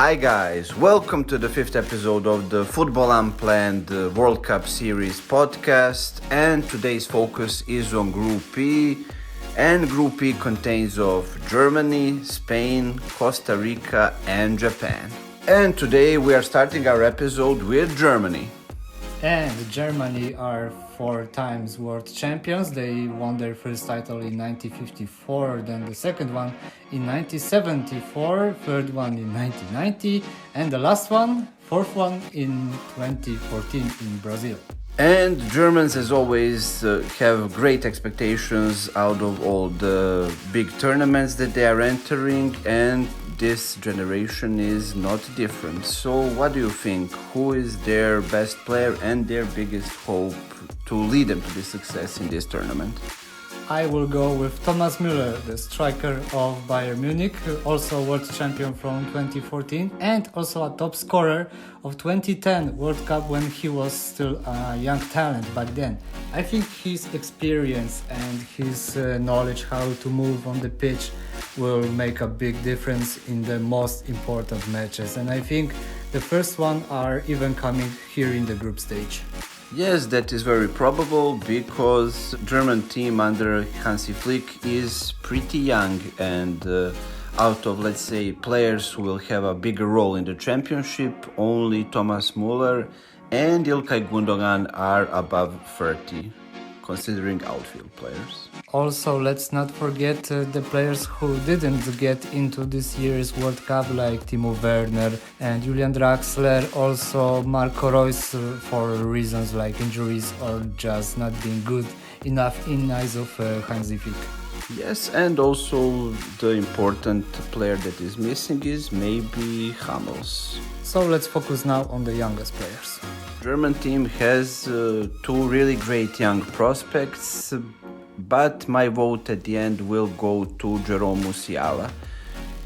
Hi guys, welcome to the fifth episode of the Football Unplanned World Cup Series podcast, and today's focus is on Group E, and Group E contains of Germany, Spain, Costa Rica and Japan. And today we are starting our episode with Germany. And Germany are 4 times world champions. They won their first title in 1954, then the second one in 1974, third one in 1990, and the last one, fourth one, in 2014 in Brazil. And Germans, as always, have great expectations out of all the big tournaments that they are entering, and this generation is not different. So what do you think? Who is their best player and their biggest hope to lead them to this success in this tournament? I will go with Thomas Müller, the striker of Bayern Munich, also world champion from 2014 and also a top scorer of 2010 World Cup when he was still a young talent back then. I think his experience and his knowledge how to move on the pitch will make a big difference in the most important matches, and I think the first one are even coming here in the group stage. Yes, that is very probable because German team under Hansi Flick is pretty young, and out of, let's say, players who will have a bigger role in the championship, only Thomas Müller and Ilkay Gundogan are above 30, considering outfield players. Also, let's not forget the players who didn't get into this year's World Cup, like Timo Werner and Julian Draxler, also Marco Reus, for reasons like injuries or just not being good enough in eyes of Hansi Flick. Yes, and also the important player that is missing is maybe Hummels. So let's focus now on the youngest players. German team has 2 really great young prospects, but my vote at the end will go to Jerome Musiala.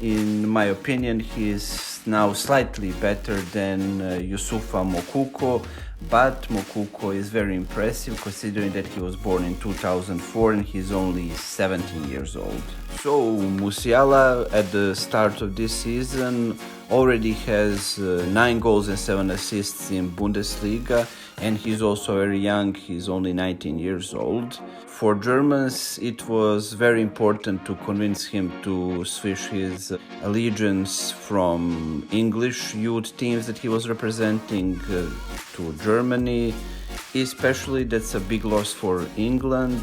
In my opinion, he is now slightly better than Youssoufa Moukoko, but Moukoko is very impressive considering that he was born in 2004 and he's only 17 years old. So Musiala at the start of this season already has 9 goals and 7 assists in Bundesliga, and he's also very young, he's only 19 years old. For Germans, it was very important to convince him to switch his allegiance from English youth teams that he was representing to Germany. Especially that's a big loss for England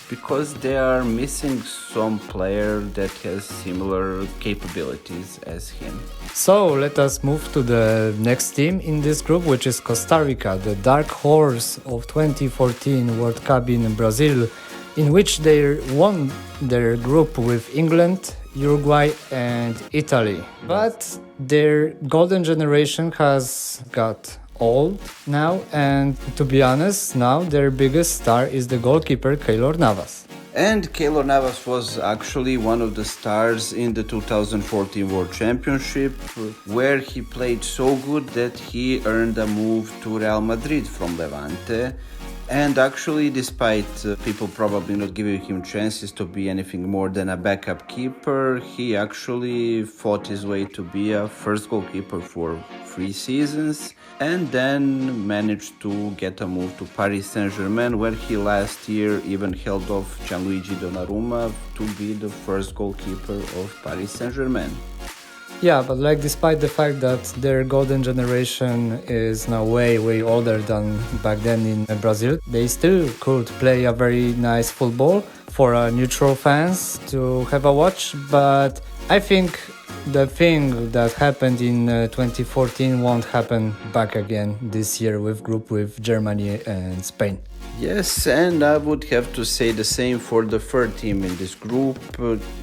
because they are missing some player that has similar capabilities as him. So let us move to the next team in this group, which is Costa Rica, the dark horse of 2014 World Cup in Brazil, in which they won their group with England, Uruguay and Italy. But their golden generation has got old now, and to be honest, now their biggest star is the goalkeeper Keylor Navas. And Keylor Navas was actually one of the stars in the 2014 World Championship, where he played so good that he earned a move to Real Madrid from Levante. And actually, despite people probably not giving him chances to be anything more than a backup keeper, he actually fought his way to be a first goalkeeper for 3 seasons, and then managed to get a move to Paris Saint-Germain, where he last year even held off Gianluigi Donnarumma to be the first goalkeeper of Paris Saint-Germain. Yeah, but despite the fact that their golden generation is now way older than back then in Brazil, they still could play a very nice football for neutral fans to have a watch. But I think the thing that happened in 2014 won't happen back again this year with Germany and Spain. Yes, and I would have to say the same for the third team in this group,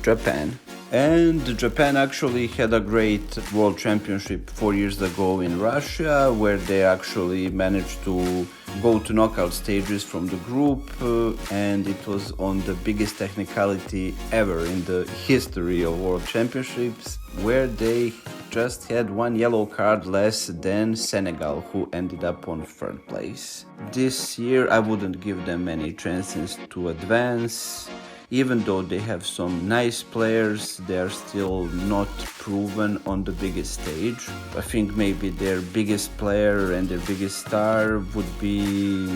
Japan. And Japan actually had a great World Championship 4 years ago in Russia, where they actually managed to go to knockout stages from the group, and it was on the biggest technicality ever in the history of World Championships, where they just had 1 yellow card less than Senegal, who ended up on 3rd place. This year I wouldn't give them any chances to advance. Even though they have some nice players, they are still not proven on the biggest stage. I think maybe their biggest player and their biggest star would be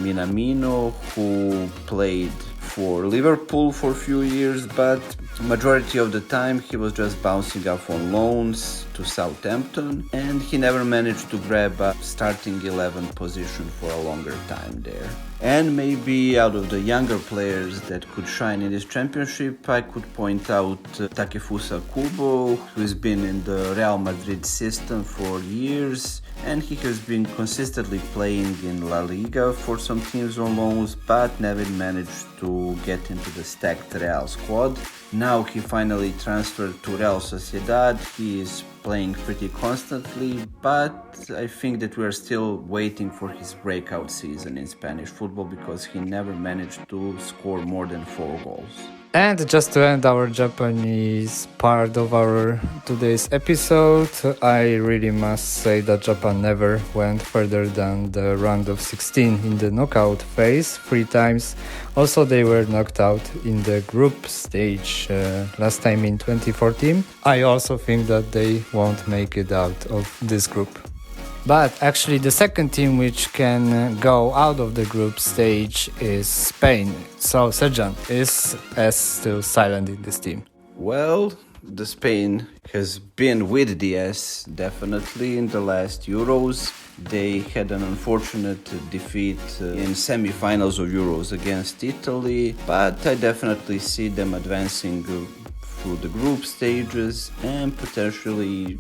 Minamino, who played for Liverpool for a few years, but majority of the time he was just bouncing off on loans to Southampton, and he never managed to grab a starting 11 position for a longer time there. And maybe out of the younger players that could shine in this championship, I could point out Takefusa Kubo, who's been in the Real Madrid system for years, and he has been consistently playing in La Liga for some teams on loans, but never managed to get into the stacked Real squad. Now he finally transferred to Real Sociedad. He is playing pretty constantly, but I think that we are still waiting for his breakout season in Spanish football because he never managed to score more than 4 goals. And just to end our Japanese part of our today's episode, I really must say that Japan never went further than the round of 16 in the knockout phase 3 times. Also, they were knocked out in the group stage last time in 2014. I also think that they won't make it out of this group. But actually the second team which can go out of the group stage is Spain. So Serjan is still silent in this team. Well, the Spain has been with DS definitely in the last Euros. They had an unfortunate defeat in semi-finals of Euros against Italy, but I definitely see them advancing through the group stages and potentially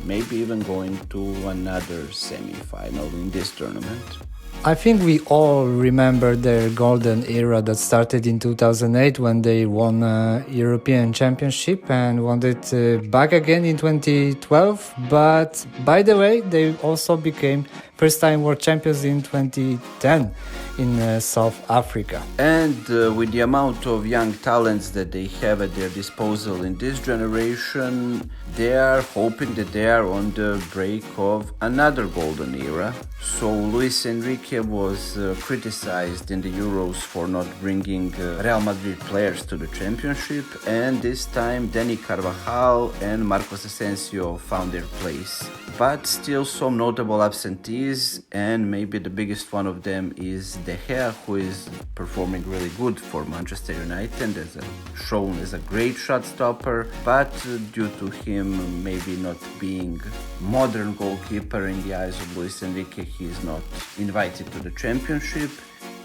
maybe even going to another semi-final in this tournament. I think we all remember their golden era that started in 2008 when they won a European Championship and won it back again in 2012. But by the way, they also became first-time world champions in 2010 in South Africa. And with the amount of young talents that they have at their disposal in this generation, they are hoping that they are on the break of another golden era. So Luis Enrique was criticized in the Euros for not bringing Real Madrid players to the championship, and this time Dani Carvajal and Marcos Asensio found their place. But still some notable absentees, and maybe the biggest one of them is De Gea, who is performing really good for Manchester United, shown as a great shot stopper, but due to him maybe not being modern goalkeeper in the eyes of Luis Enrique, he is not invited to the championship,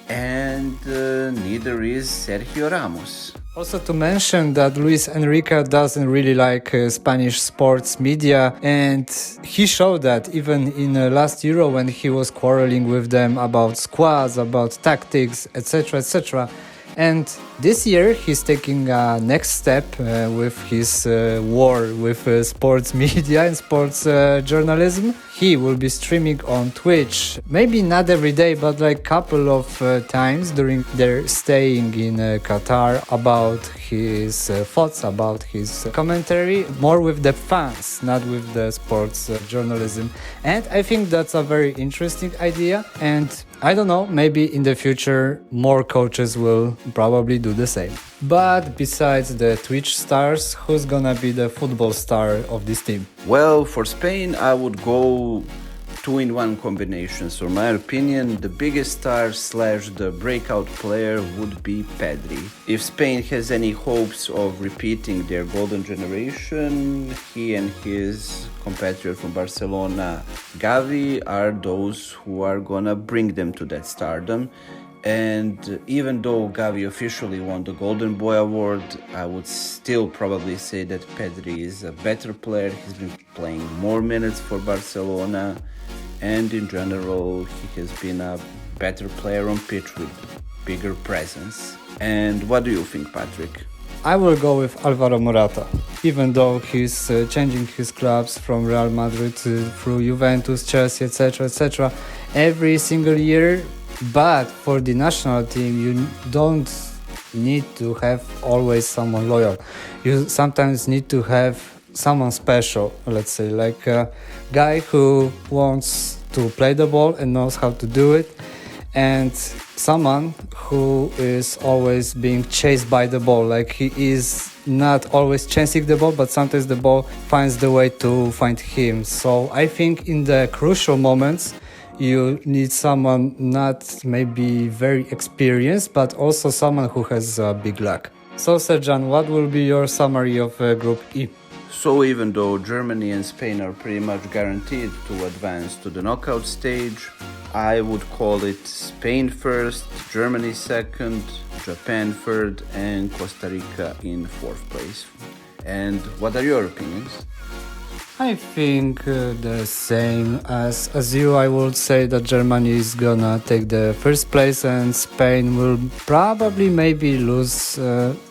and neither is Sergio Ramos. Also to mention that Luis Enrique doesn't really like Spanish sports media, and he showed that even in last Euro when he was quarreling with them about squads, about tactics, etc., etc. And this year he's taking a next step with his war with sports media and sports journalism. He will be streaming on Twitch, maybe not every day, but like couple of times during their staying in Qatar, about his thoughts, about his commentary, more with the fans, not with the sports journalism. And I think that's a very interesting idea, and I don't know, maybe in the future more coaches will probably do the same. But besides the Twitch stars, who's gonna be the football star of this team? Well, for Spain, I would go 2-in-1 combination. So in my opinion, the biggest star / the breakout player would be Pedri. If Spain has any hopes of repeating their golden generation, he and his compatriot from Barcelona, Gavi, are those who are gonna bring them to that stardom. And even though Gavi officially won the Golden Boy Award, I would still probably say that Pedri is a better player. He's been playing more minutes for Barcelona, and in general, he has been a better player on pitch with bigger presence. And what do you think, Patrick? I will go with Alvaro Morata, even though he's changing his clubs from Real Madrid through Juventus, Chelsea, etc., etc. every single year. But for the national team, you don't need to have always someone loyal. You sometimes need to have someone special, let's say, like a guy who wants to play the ball and knows how to do it. and someone who is always being chased by the ball. Like, he is not always chasing the ball, but sometimes the ball finds the way to find him. So I think in the crucial moments you need someone not maybe very experienced, but also someone who has big luck. So Serjan, what will be your summary of Group E? So even though Germany and Spain are pretty much guaranteed to advance to the knockout stage, I would call it Spain first, Germany second, Japan third, and Costa Rica in fourth place. And what are your opinions? I think the same as you. I would say that Germany is gonna take the first place and Spain will probably maybe lose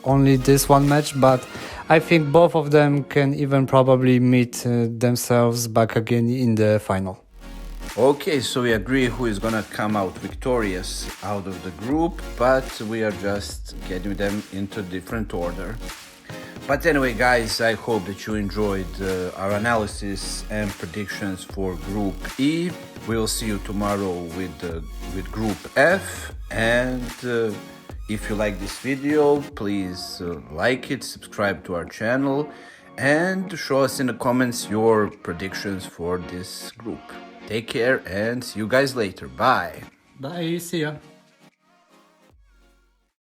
only this one match, but I think both of them can even probably meet themselves back again in the final. Okay, so we agree who is gonna come out victorious out of the group, but we are just getting them into different order. But anyway, guys, I hope that you enjoyed our analysis and predictions for Group E. We'll see you tomorrow with Group F. And if you like this video, please like it, subscribe to our channel, and show us in the comments your predictions for this group. Take care and see you guys later. Bye. Bye, see ya.